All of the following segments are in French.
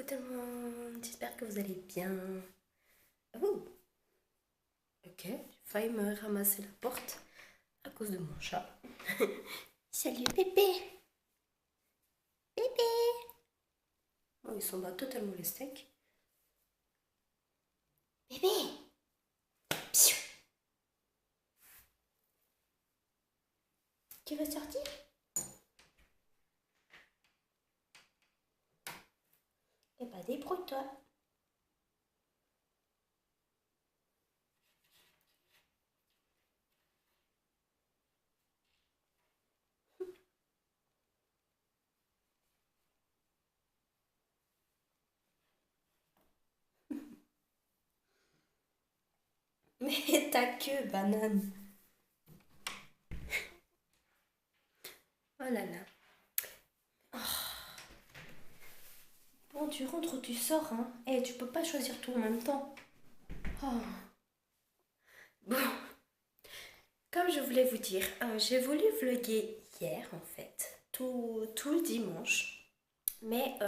Coucou tout le monde, j'espère que vous allez bien. Oh, ok, j'ai failli me ramasser la porte à cause de mon chat. Salut bébé, bébé. Oh, il s'en bat totalement les steaks. Bébé, psiou. Tu veux sortir? Eh ben débrouille-toi. Mais ta queue, banane. Oh là là. Bon, tu rentres ou tu sors, hein? Eh, tu peux pas choisir tout en même temps. Oh. Bon, comme je voulais vous dire, j'ai voulu vlogger hier en fait, tout le dimanche, mais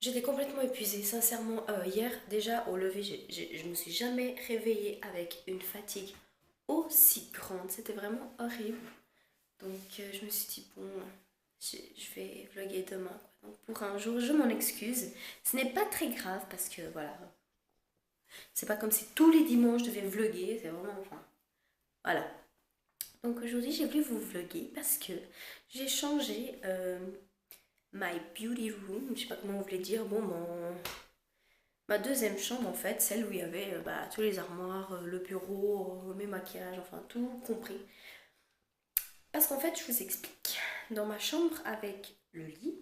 j'étais complètement épuisée. Sincèrement, hier déjà au lever, je me suis jamais réveillée avec une fatigue aussi grande. C'était vraiment horrible. Donc je me suis dit, bon, je vais vlogger demain, quoi. Donc pour un jour, je m'en excuse. Ce n'est pas très grave parce que voilà, c'est pas comme si tous les dimanches je devais vlogger. C'est vraiment, enfin, voilà. Donc aujourd'hui, j'ai voulu vous vlogger parce que j'ai changé my beauty room, je sais pas comment vous voulez dire, bon, ma deuxième chambre en fait, celle où il y avait tous les armoires, le bureau, mes maquillages, enfin tout compris. Parce qu'en fait, je vous explique, dans ma chambre avec le lit,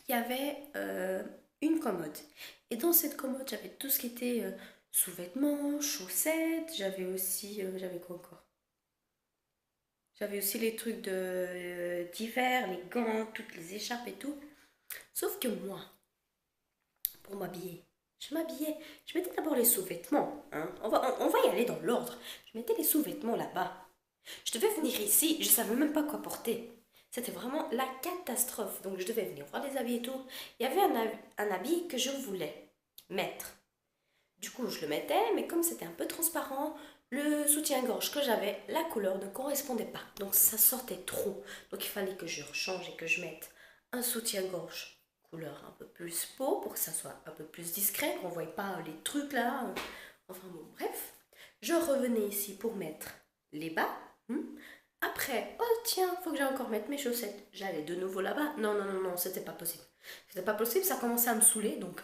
il y avait une commode. Et dans cette commode, j'avais tout ce qui était sous-vêtements, chaussettes, j'avais aussi, j'avais quoi encore? J'avais aussi les trucs d'hiver, les gants, toutes les écharpes et tout. Sauf que moi, pour m'habiller, je mettais d'abord les sous-vêtements, hein. On va y aller dans l'ordre. Je mettais les sous-vêtements là-bas. Je devais venir ici, je savais même pas quoi porter. C'était vraiment la catastrophe. Donc je devais venir voir les habits et tout. Il y avait un habit que je voulais mettre. Du coup, je le mettais, mais comme c'était un peu transparent, le soutien-gorge que j'avais, la couleur ne correspondait pas. Donc ça sortait trop. Donc il fallait que je rechange et que je mette un soutien-gorge couleur un peu plus peau pour que ça soit un peu plus discret, qu'on ne voie pas les trucs là. Enfin bon, bref. Je revenais ici pour mettre les bas. Après, oh tiens, faut que j'aille encore mettre mes chaussettes. J'allais de nouveau là-bas. Non, non, non, non, c'était pas possible. C'était pas possible, ça commençait à me saouler, donc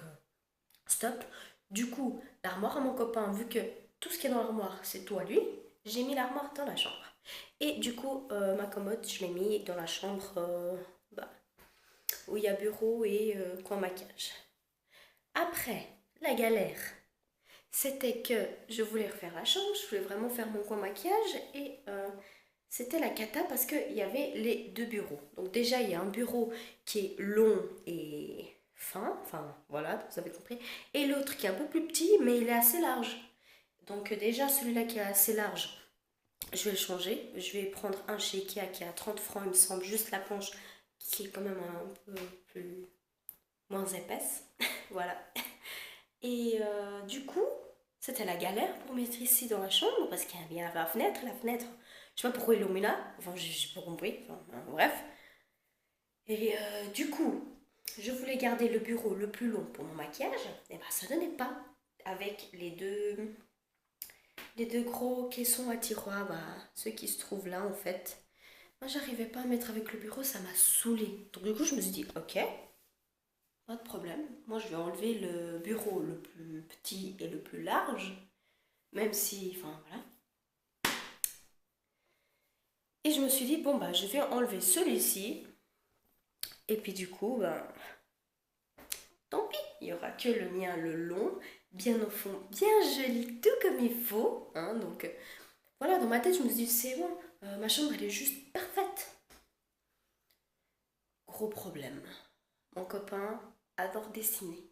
stop. Du coup, l'armoire à mon copain, vu que tout ce qui est dans l'armoire, c'est tout à lui, j'ai mis l'armoire dans la chambre. Et du coup, ma commode, je l'ai mis dans la chambre bah, où il y a bureau et coin maquillage. Après, la galère, c'était que je voulais refaire la chambre, je voulais vraiment faire mon coin maquillage et c'était la cata parce qu'il y avait les deux bureaux. Donc déjà, il y a un bureau qui est long et fin, enfin voilà, vous avez compris, et l'autre qui est un peu plus petit, mais il est assez large. Donc déjà, celui-là qui est assez large, je vais le changer. Je vais prendre un chez Ikea qui est à 30 francs, il me semble, juste la planche qui est quand même un peu plus moins épaisse. Voilà. Et du coup, c'était la galère pour mettre ici dans la chambre parce qu'il y avait la fenêtre. La fenêtre, je sais pas pourquoi ils l'ont mis là. Enfin, j'ai pas compris. Enfin, bref. Et du coup, je voulais garder le bureau le plus long pour mon maquillage. Et ben, ça donnait pas. Avec les deux gros caissons à tiroir, bah, ceux qui se trouvent là en fait. Moi, j'arrivais pas à mettre avec le bureau, ça m'a saoulée. Donc, du coup, je me suis dit, ok, pas de problème. Moi, je vais enlever le bureau le plus petit et le plus large. Même si, enfin voilà. Et je me suis dit, bon, bah, je vais enlever celui-ci. Et puis du coup, bah, tant pis. Il n'y aura que le mien, le long, bien au fond, bien joli, tout comme il faut, hein. Donc voilà, dans ma tête, je me suis dit, c'est bon, ma chambre, elle est juste parfaite. Gros problème. Mon copain adore dessiner.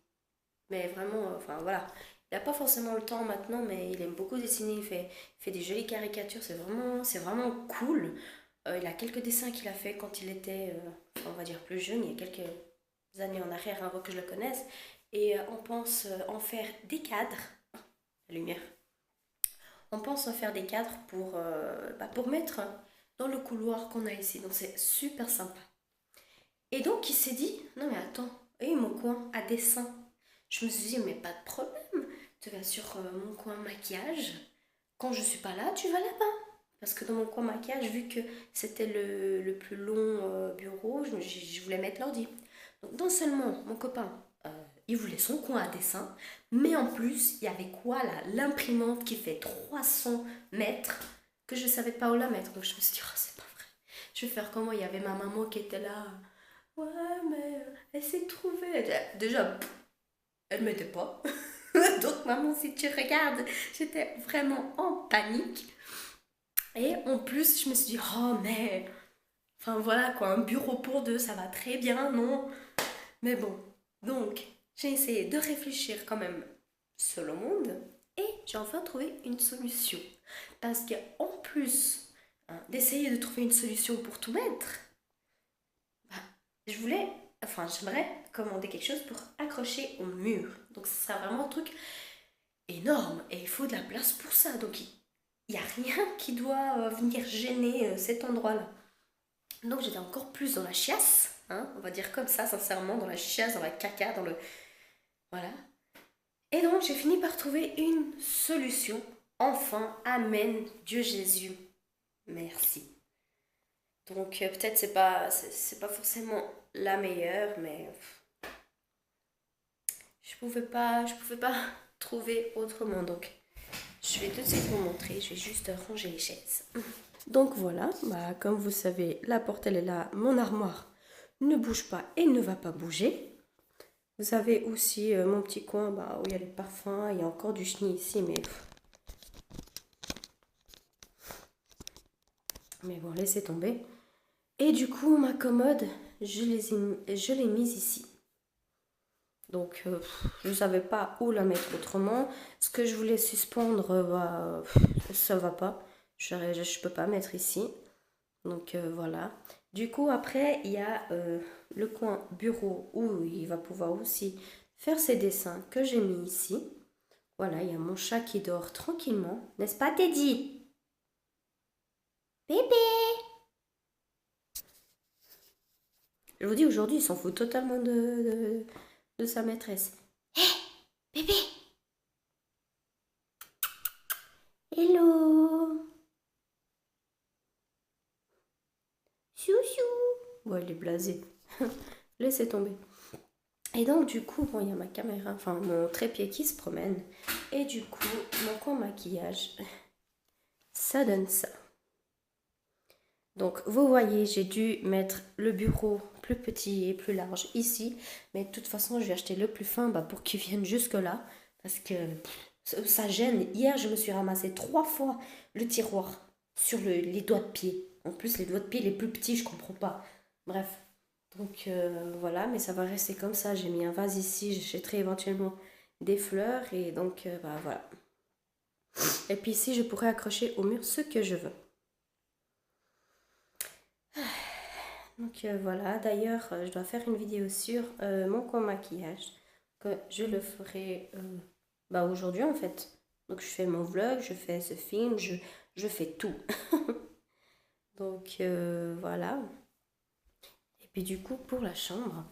Mais vraiment, enfin voilà. Il n'a pas forcément le temps maintenant, mais il aime beaucoup dessiner. Il fait des jolies caricatures. C'est vraiment cool. Il a quelques dessins qu'il a fait quand il était, on va dire, plus jeune. Il y a quelques années en arrière avant que je le connaisse. Et on pense en faire des cadres. La lumière. On pense en faire des cadres pour mettre dans le couloir qu'on a ici. Donc c'est super sympa. Et donc il s'est dit, non mais attends, et mon coin à dessin. Je me suis dit, mais pas de problème. Tu vas sur mon coin maquillage. Quand je suis pas là, tu vas là-bas. Parce que dans mon coin maquillage, vu que c'était le plus long bureau, je voulais mettre l'ordi. Donc non seulement mon copain, il voulait son coin à dessin, mais en plus, il y avait quoi là? L'imprimante qui fait 300 mètres, que je savais pas où la mettre. Donc je me suis dit, oh, c'est pas vrai. Je vais faire comment? Il y avait ma maman qui était là. Ouais, mais elle s'est trouvée. Déjà, elle m'aidait pas. Donc maman, si tu regardes, j'étais vraiment en panique. Et en plus, je me suis dit, oh mais, enfin voilà quoi, un bureau pour deux, ça va très bien, non? Mais bon, donc j'ai essayé de réfléchir quand même seul au monde et j'ai enfin trouvé une solution. Parce qu'en plus d'essayer de trouver une solution pour tout mettre, bah, je voulais, enfin j'aimerais commander quelque chose pour accrocher au mur. Donc ce sera vraiment un truc énorme et il faut de la place pour ça. Donc il n'y a rien qui doit venir gêner cet endroit-là. Donc j'étais encore plus dans la chiasse, hein, on va dire comme ça, sincèrement, dans la chiasse, dans la caca, dans le... Voilà. Et donc j'ai fini par trouver une solution. Enfin, Amen, Dieu Jésus, merci. Donc peut-être c'est pas forcément la meilleure, mais je pouvais pas trouver autrement. Donc je vais tout de suite vous montrer, je vais juste ranger les chaises. Donc voilà, bah, comme vous savez, la porte elle est là, mon armoire ne bouge pas et ne va pas bouger. Vous avez aussi mon petit coin bah, où il y a les parfums, il y a encore du chenille ici, mais bon, laissez tomber. Et du coup, ma commode, je l'ai mise ici. Donc, je ne savais pas où la mettre autrement. Ce que je voulais suspendre, bah, ça va pas. Je ne peux pas mettre ici. Donc voilà. Du coup, après, il y a le coin bureau où il va pouvoir aussi faire ses dessins que j'ai mis ici. Voilà, il y a mon chat qui dort tranquillement. N'est-ce pas, Teddy? Bébé! Je vous dis, aujourd'hui, il s'en fout totalement de sa maîtresse. Hé, bébé! Hello! Chouchou! Bon, elle est blasée. Laissez tomber. Et donc, du coup, bon, il y a ma caméra, enfin, mon trépied qui se promène. Et du coup, mon coin maquillage, ça donne ça. Donc, vous voyez, j'ai dû mettre le bureau plus petit et plus large ici. Mais de toute façon, je vais acheter le plus fin bah, pour qu'il vienne jusque là. Parce que ça gêne. Hier, je me suis ramassé 3 fois le tiroir sur les doigts de pied. En plus, les doigts de pied les plus petits, je comprends pas. Bref. Donc voilà, mais ça va rester comme ça. J'ai mis un vase ici, j'achèterai éventuellement des fleurs et donc bah voilà. Et puis ici, je pourrais accrocher au mur ce que je veux. Donc voilà, d'ailleurs, je dois faire une vidéo sur mon coin maquillage. Que je le ferai bah, aujourd'hui en fait. Donc je fais mon vlog, je fais ce film, je fais tout. Donc voilà. Et puis du coup, pour la chambre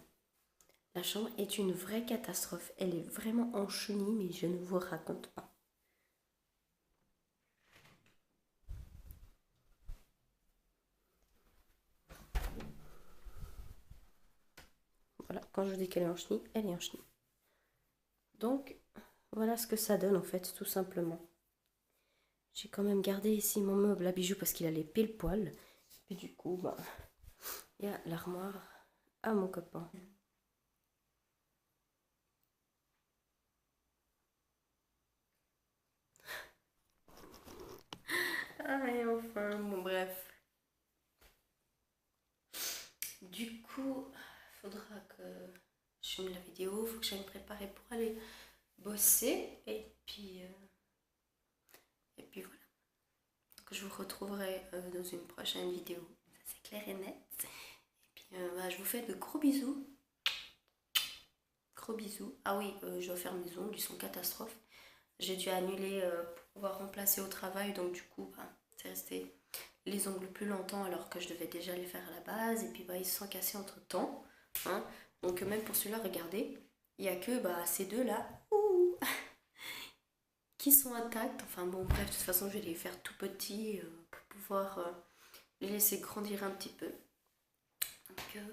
est une vraie catastrophe. Elle est vraiment en chenille, mais je ne vous raconte pas. Voilà, quand je dis qu'elle est en chenille, elle est en chenille. Donc, voilà ce que ça donne en fait, tout simplement. J'ai quand même gardé ici mon meuble à bijoux parce qu'il allait pile poil. Et du coup, bah, il y a l'armoire à mon copain. Ah, et enfin, bon, bref. Du coup, faudra que je filme la vidéo, faut que j'aille me préparer pour aller bosser. Et puis voilà. Donc, je vous retrouverai dans une prochaine vidéo. Ça, c'est clair et net. Et puis, bah, je vous fais de gros bisous. gros bisous. Ah oui, je dois faire mes ongles, ils sont catastrophes. J'ai dû annuler pour pouvoir remplacer au travail, donc du coup, bah, c'est resté les ongles plus longtemps alors que je devais déjà les faire à la base. Et puis bah, ils se sont cassés entre temps. Hein. Donc même pour celui-là, regardez, il n'y a que bah, ces deux-là qui sont intacts. Enfin bon, bref, de toute façon, je vais les faire tout petits pour pouvoir les laisser grandir un petit peu. Donc